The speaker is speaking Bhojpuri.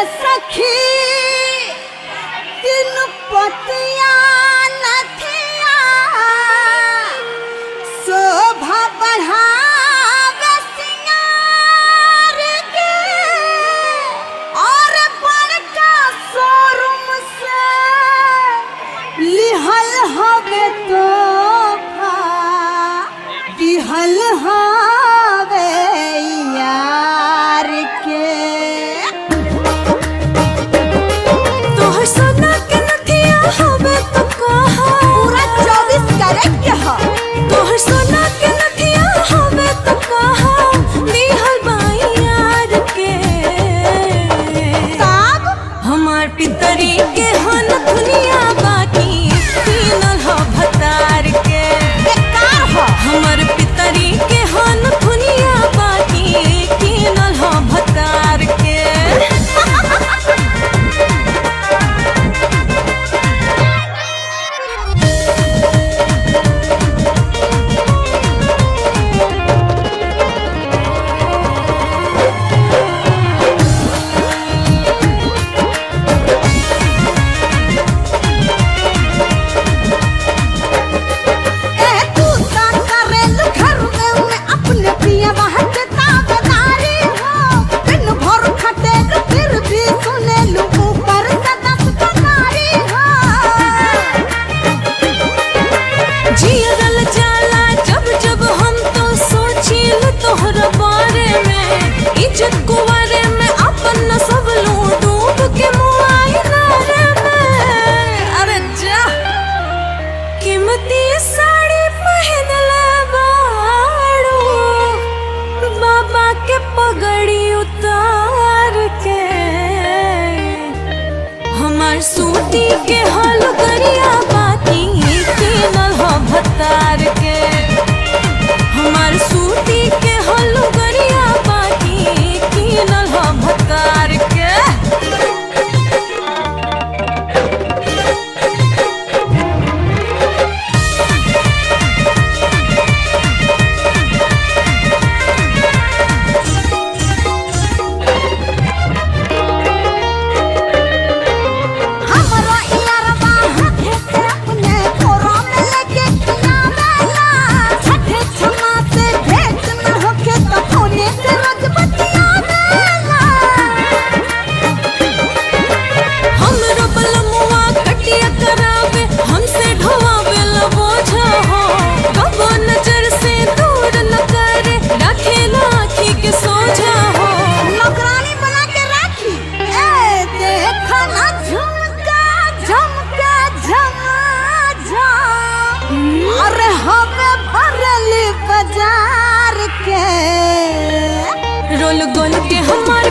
सखी दिन पतिया नथिया शोभा बढ़ावे सिंगार के और बड़का शोरूम से लिहल हवे तोहफा दिहल हवे यार के। तोहर सोना के नथिया हवे तो कहा पूरा 24 कैरेट ह। तोहर सोना के नथिया हवे तो कहा दिहल बा यार के। तब हमार पितरी के हन दुनिया बाकी तीनल ह भतार के। हमर पितरी के हन दुनिया बाकी तीनल ह भतार के। पगड़ी उतार के हमार सूती के हल गरिया बाकी तीनल ह भतार के। हमार सूती के हल गरिया बाकी तीनल ह भतार के। रोल गोल के हमार